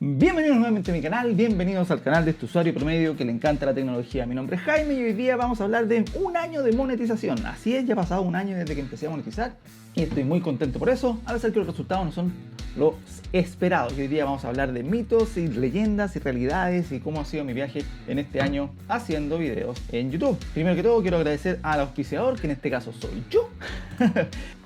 Bienvenidos nuevamente a mi canal, bienvenidos al canal de este usuario promedio que le encanta la tecnología. Mi nombre es Jaime y hoy día vamos a hablar de un año de monetización. Así es, ya ha pasado un año desde que empecé a monetizar y estoy muy contento por eso, a pesar que los resultados no son los esperados. Y hoy día vamos a hablar de mitos y leyendas y realidades y cómo ha sido mi viaje en este año haciendo videos en YouTube. Primero que todo quiero agradecer al auspiciador, que en este caso soy yo,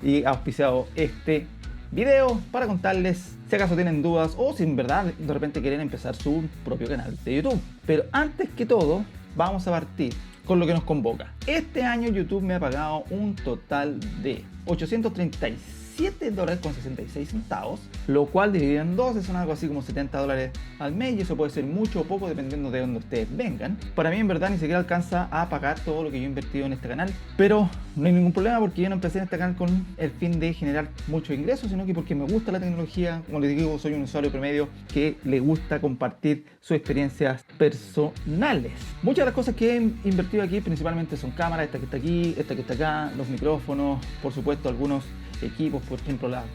y ha auspiciado este video para contarles si acaso tienen dudas o si en verdad de repente quieren empezar su propio canal de YouTube. Pero antes que todo, vamos a partir con lo que nos convoca. Este año YouTube me ha pagado un total de $837.66, lo cual dividido en 12 son algo así como $70 al mes, y eso puede ser mucho o poco dependiendo de donde ustedes vengan. Para mí en verdad ni siquiera alcanza a pagar todo lo que yo he invertido en este canal, pero no hay ningún problema porque yo no empecé en este canal con el fin de generar muchos ingresos, sino que porque me gusta la tecnología. Como les digo, soy un usuario promedio que le gusta compartir sus experiencias personales. Muchas de las cosas que he invertido aquí principalmente son cámaras, esta que está aquí, esta que está acá, los micrófonos, por supuesto algunos equipos, por ejemplo la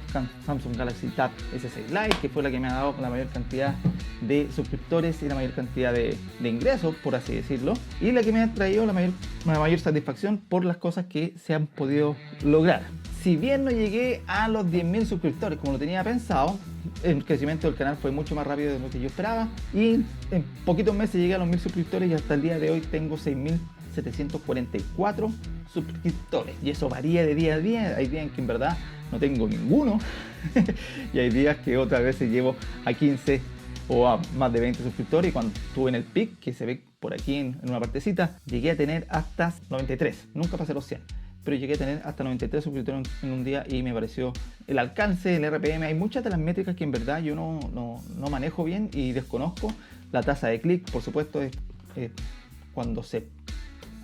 Samsung Galaxy Tab S6 Lite, que fue la que me ha dado la mayor cantidad de suscriptores y la mayor cantidad de ingresos, por así decirlo, y la que me ha traído la mayor satisfacción por las cosas que se han podido lograr. Si bien no llegué a los 10.000 suscriptores como lo tenía pensado, el crecimiento del canal fue mucho más rápido de lo que yo esperaba y en poquitos meses llegué a los 1000 suscriptores y hasta el día de hoy tengo 6.744 suscriptores, y eso varía de día a día. Hay días en que en verdad no tengo ninguno y hay días que otras veces llevo a 15 o a más de 20 suscriptores, y cuando estuve en el pic, que se ve por aquí en una partecita, llegué a tener hasta 93, nunca pasé los 100, pero llegué a tener hasta 93 suscriptores en un día y me pareció el alcance, el RPM. Hay muchas de las métricas que en verdad yo no manejo bien y desconozco. La tasa de clic, por supuesto, es cuando se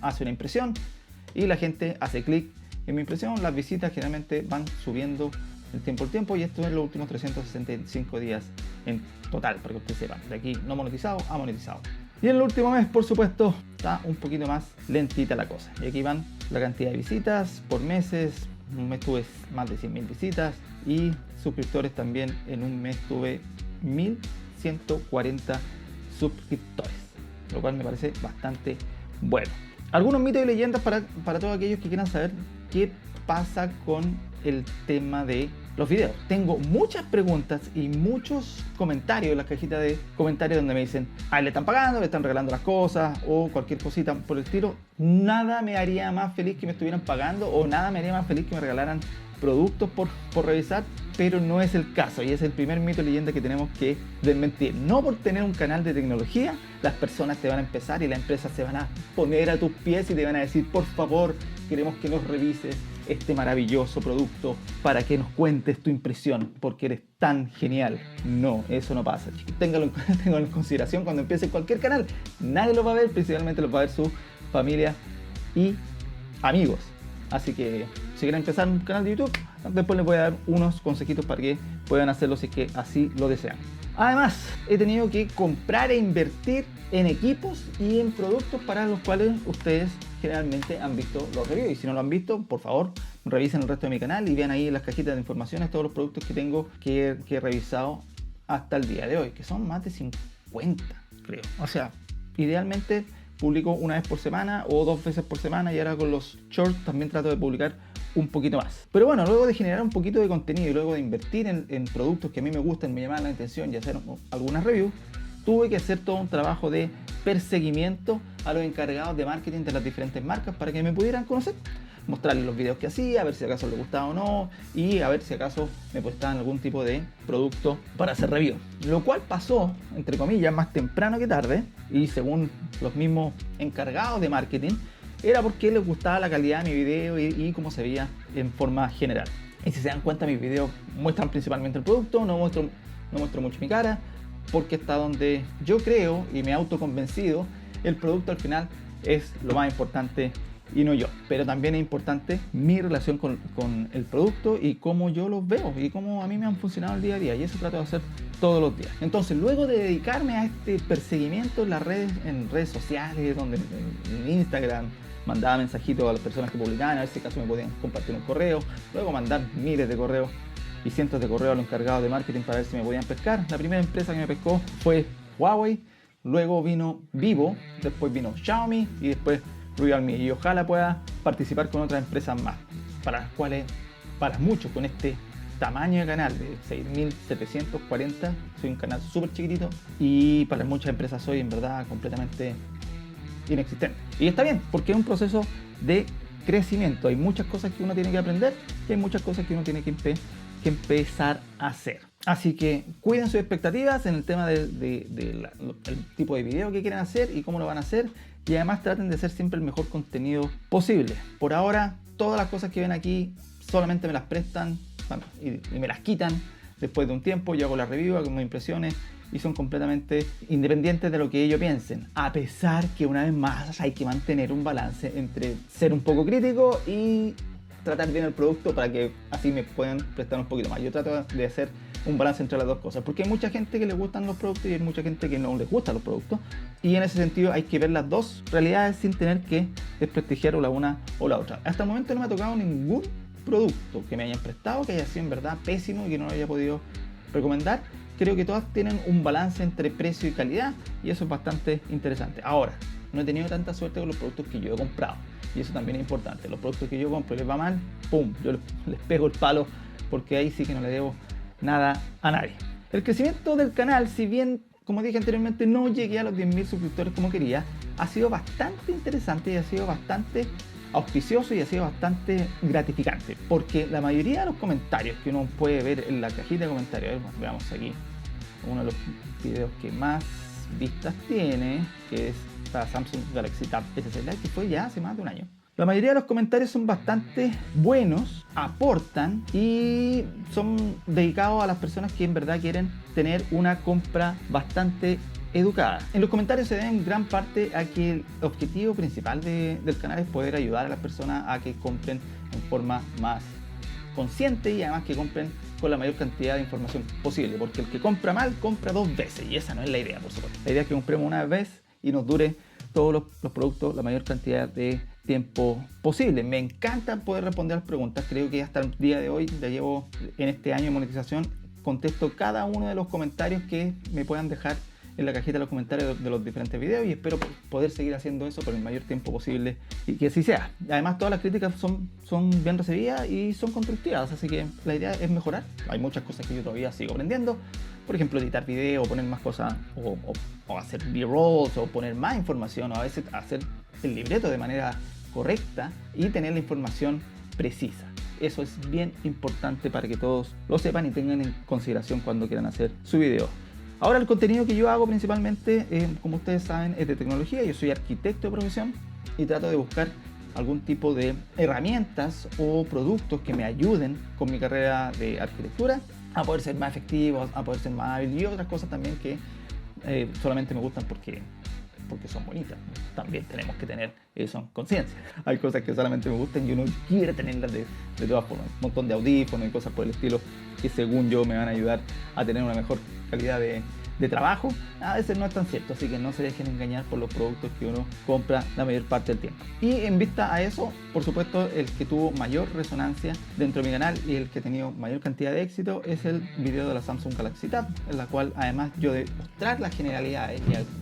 hace una impresión y la gente hace clic en mi impresión. Las visitas generalmente van subiendo el tiempo al tiempo, y esto es los últimos 365 días en total, para que ustedes sepan, de aquí no monetizado a monetizado. Y en el último mes, por supuesto, está un poquito más lentita la cosa, y aquí van la cantidad de visitas por meses. Un mes tuve más de 100.000 visitas, y suscriptores también en un mes tuve 1.140 suscriptores, lo cual me parece bastante bueno. Algunos mitos y leyendas para todos aquellos que quieran saber qué pasa con el tema de los videos. Tengo muchas preguntas y muchos comentarios en la cajita de comentarios donde me dicen: ah, le están pagando, le están regalando las cosas o cualquier cosita por el estilo. Nada me haría más feliz que me estuvieran pagando, o nada me haría más feliz que me regalaran productos por revisar, pero no es el caso, y es el primer mito y leyenda que tenemos que desmentir. No por tener un canal de tecnología las personas te van a empezar y las empresas se van a poner a tus pies y te van a decir: por favor, queremos que nos revises este maravilloso producto para que nos cuentes tu impresión porque eres tan genial. No, eso no pasa. Ténganlo en consideración cuando empiece cualquier canal. Nadie lo va a ver, principalmente lo va a ver su familia y amigos. Así que si quieren empezar un canal de YouTube, después les voy a dar unos consejitos para que puedan hacerlo si es que así lo desean. Además, he tenido que comprar e invertir en equipos y en productos para los cuales ustedes generalmente han visto los reviews. Y si no lo han visto, por favor, revisen el resto de mi canal y vean ahí en las cajitas de informaciones todos los productos que tengo que he revisado hasta el día de hoy, que son más de 50, creo. O sea, idealmente publico una vez por semana o 2 veces por semana, y ahora con los shorts también trato de publicar un poquito más. Pero bueno, luego de generar un poquito de contenido y luego de invertir en productos que a mí me gustan, me llaman la atención y hacer algunas reviews, tuve que hacer todo un trabajo de perseguimiento a los encargados de marketing de las diferentes marcas para que me pudieran conocer, mostrarles los videos que hacía, a ver si acaso les gustaba o no, y a ver si acaso me prestaban algún tipo de producto para hacer review. Lo cual pasó, entre comillas, más temprano que tarde, y según los mismos encargados de marketing, era porque les gustaba la calidad de mi video y cómo se veía en forma general. Y si se dan cuenta, mis videos muestran principalmente el producto, no muestro mucho mi cara, porque hasta donde yo creo y me he autoconvencido, el producto al final es lo más importante y no yo. Pero también es importante mi relación con el producto y cómo yo los veo y cómo a mí me han funcionado el día a día, y eso trato de hacer todos los días. Entonces, luego de dedicarme a este perseguimiento en redes sociales, donde en Instagram mandaba mensajitos a las personas que publicaban a ver si acaso me podían compartir un correo, luego mandar miles de correos, y cientos de correos a los encargados de marketing para ver si me podían pescar. La primera empresa que me pescó fue Huawei, luego vino Vivo, después vino Xiaomi y después Realme. Y ojalá pueda participar con otras empresas más, para las cuales, para muchos, con este tamaño de canal de 6.740, soy un canal súper chiquitito y para muchas empresas soy en verdad completamente inexistente. Y está bien, porque es un proceso de crecimiento. Hay muchas cosas que uno tiene que aprender y hay muchas cosas que uno tiene que empezar a hacer. Así que cuiden sus expectativas en el tema del tipo de video que quieren hacer y cómo lo van a hacer, y además traten de hacer siempre el mejor contenido posible. Por ahora, todas las cosas que ven aquí solamente me las prestan y me las quitan después de un tiempo. Yo hago la review, hago mis impresiones y son completamente independientes de lo que ellos piensen, a pesar que una vez más hay que mantener un balance entre ser un poco crítico y tratar bien el producto para que así me puedan prestar un poquito más. Yo trato de hacer un balance entre las dos cosas, porque hay mucha gente que le gustan los productos y hay mucha gente que no les gustan los productos, y en ese sentido hay que ver las dos realidades sin tener que desprestigiar o la una o la otra. Hasta el momento no me ha tocado ningún producto que me hayan prestado que haya sido en verdad pésimo y que no lo haya podido recomendar. Creo que todas tienen un balance entre precio y calidad y eso es bastante interesante. Ahora, no he tenido tanta suerte con los productos que yo he comprado y eso también es importante. Los productos que yo compro y les va mal, ¡pum!, yo les pego el palo, porque ahí sí que no le debo nada a nadie. El crecimiento del canal, si bien, como dije anteriormente, no llegué a los 10.000 suscriptores como quería, ha sido bastante interesante y ha sido bastante auspicioso y ha sido bastante gratificante, porque la mayoría de los comentarios que uno puede ver en la cajita de comentarios, veamos aquí uno de los videos que más vistas tiene, que es para Samsung Galaxy Tab S6 Lite, que fue ya hace más de un año. La mayoría de los comentarios son bastante buenos, aportan y son dedicados a las personas que en verdad quieren tener una compra bastante educada. En los comentarios se den gran parte a que el objetivo principal del canal es poder ayudar a las personas a que compren en forma más consciente y además que compren con la mayor cantidad de información posible, porque el que compra mal compra dos veces y esa no es la idea, por supuesto. La idea es que compremos una vez y nos dure todos los productos la mayor cantidad de tiempo posible. Me encanta poder responder las preguntas. Creo que hasta el día de hoy, ya llevo en este año de monetización, contesto cada uno de los comentarios que me puedan dejar en la cajita de los comentarios de los diferentes videos y espero poder seguir haciendo eso por el mayor tiempo posible y que así sea. Además, todas las críticas son bien recibidas y son constructivas, así que la idea es mejorar. Hay muchas cosas que yo todavía sigo aprendiendo, por ejemplo, editar video, poner más cosas o hacer b-rolls o poner más información o a veces hacer el libreto de manera correcta y tener la información precisa. Eso es bien importante para que todos lo sepan y tengan en consideración cuando quieran hacer su video. Ahora, el contenido que yo hago principalmente, como ustedes saben, es de tecnología. Yo soy arquitecto de profesión y trato de buscar algún tipo de herramientas o productos que me ayuden con mi carrera de arquitectura a poder ser más efectivo, a poder ser más hábil y otras cosas también que solamente me gustan porque son bonitas. También tenemos que tener eso en conciencia. Hay cosas que solamente me gustan y uno quiere tenerlas de todas formas. Un montón de audífonos y cosas por el estilo que según yo me van a ayudar a tener una mejor calidad de trabajo. A veces no es tan cierto, así que no se dejen engañar por los productos que uno compra la mayor parte del tiempo. Y en vista a eso, por supuesto, el que tuvo mayor resonancia dentro de mi canal y el que ha tenido mayor cantidad de éxito es el video de la Samsung Galaxy Tab, en la cual además yo de mostrar las generalidades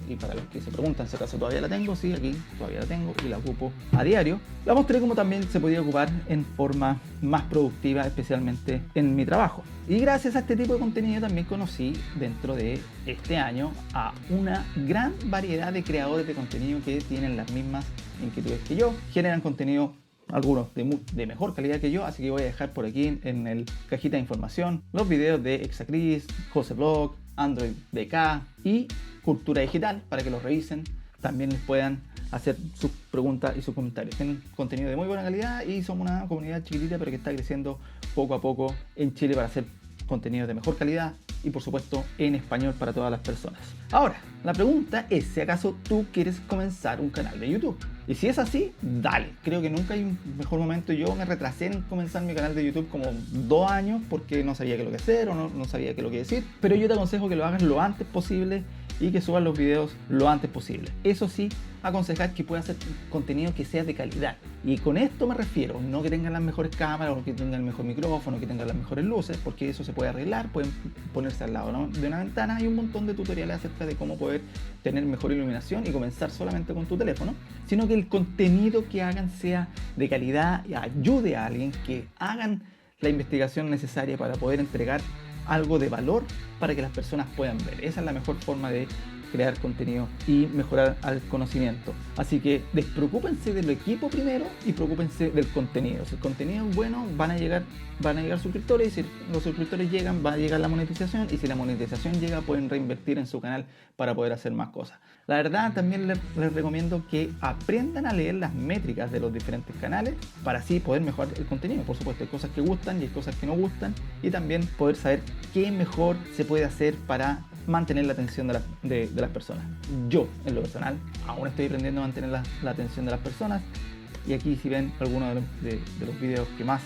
y para los que se preguntan si acaso todavía la tengo, sí, aquí todavía la tengo y la ocupo a diario. La mostré como también se podía ocupar en forma más productiva, especialmente en mi trabajo. Y gracias a este tipo de contenido también conocí dentro de este año a una gran variedad de creadores de contenido que tienen las mismas inquietudes que yo, generan contenido algunos de mejor calidad que yo, así que voy a dejar por aquí en el cajita de información los videos de Exacris, Joseblog, Android DK y Cultura Digital para que los revisen, también les puedan hacer sus preguntas y sus comentarios. Tienen contenido de muy buena calidad y somos una comunidad chiquitita pero que está creciendo poco a poco en Chile para hacer contenido de mejor calidad y por supuesto en español para todas las personas. Ahora, la pregunta es si acaso tú quieres comenzar un canal de YouTube. Y si es así, dale. Creo que nunca hay un mejor momento. Yo me retrasé en comenzar mi canal de YouTube como 2 años porque no sabía qué lo que hacer o no sabía qué lo que decir. Pero yo te aconsejo que lo hagas lo antes posible y que subas los videos lo antes posible. Eso sí, aconsejar que pueda hacer contenido que sea de calidad. Y con esto me refiero, no que tengan las mejores cámaras o que tengan el mejor micrófono, que tengan las mejores luces, porque eso se puede arreglar, pueden ponerse al lado, ¿no?, de una ventana. Hay un montón de tutoriales acerca de cómo poder tener mejor iluminación y comenzar solamente con tu teléfono, sino que el contenido que hagan sea de calidad y ayude a alguien, que hagan la investigación necesaria para poder entregar algo de valor para que las personas puedan ver. Esa es la mejor forma de crear contenido y mejorar al conocimiento. Así que despreocúpense del equipo primero y preocúpense del contenido. Si el contenido es bueno, van a llegar suscriptores, y si los suscriptores llegan, va a llegar la monetización, y si la monetización llega, pueden reinvertir en su canal para poder hacer más cosas. La verdad, también les recomiendo que aprendan a leer las métricas de los diferentes canales para así poder mejorar el contenido. Por supuesto, hay cosas que gustan y hay cosas que no gustan, y también poder saber qué mejor se puede hacer para mantener la atención de las personas. Yo, en lo personal, aún estoy aprendiendo a mantener la atención de las personas, y aquí, si ven algunos de los videos que más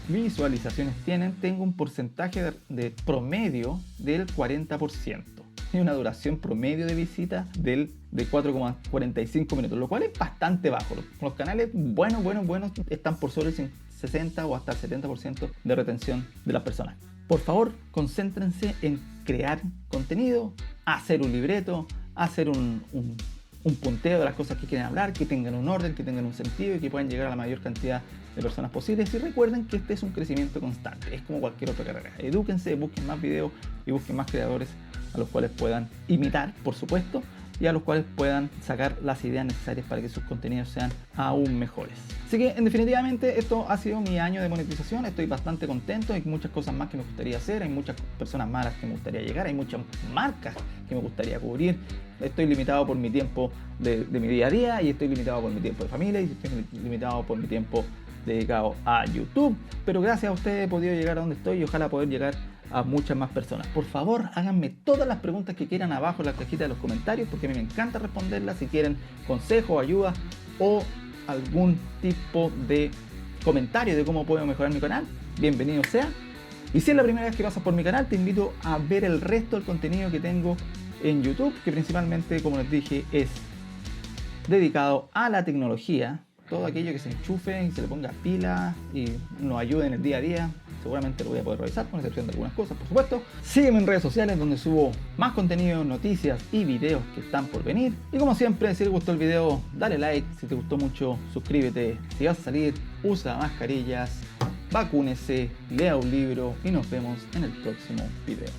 visualizaciones tienen, tengo un porcentaje de promedio del 40% y una duración promedio de visita de 4,45 minutos, lo cual es bastante bajo. Los canales buenos están por sobre el 60 o hasta el 70% de retención de las personas. Por favor, concéntrense en crear contenido, hacer un libreto, hacer un punteo de las cosas que quieren hablar, que tengan un orden, que tengan un sentido y que puedan llegar a la mayor cantidad de personas posibles. Y recuerden que este es un crecimiento constante, es como cualquier otra carrera. Edúquense, busquen más videos y busquen más creadores a los cuales puedan imitar, por supuesto, y a los cuales puedan sacar las ideas necesarias para que sus contenidos sean aún mejores. Así que, en definitivamente, esto ha sido mi año de monetización. Estoy bastante contento. Hay muchas cosas más que me gustaría hacer, hay muchas personas más a las que me gustaría llegar, hay muchas marcas que me gustaría cubrir. Estoy limitado por mi tiempo de mi día a día, y estoy limitado por mi tiempo de familia, y estoy limitado por mi tiempo dedicado a YouTube. Pero gracias a ustedes he podido llegar a donde estoy, y ojalá poder llegar a muchas más personas. Por favor, háganme todas las preguntas que quieran abajo en la cajita de los comentarios, porque a mí me encanta responderlas. Si quieren consejo, ayuda o algún tipo de comentario de cómo puedo mejorar mi canal, bienvenido sea. Y si es la primera vez que pasas por mi canal, te invito a ver el resto del contenido que tengo en YouTube, que principalmente, como les dije, es dedicado a la tecnología. Todo aquello que se enchufe y se le ponga pila y nos ayude en el día a día, seguramente lo voy a poder revisar, con excepción de algunas cosas, por supuesto. Sígueme en redes sociales, donde subo más contenido, noticias y videos que están por venir. Y como siempre, si te gustó el video, dale like. Si te gustó mucho, suscríbete. Si vas a salir, usa mascarillas, vacúnese, lea un libro, y nos vemos en el próximo video.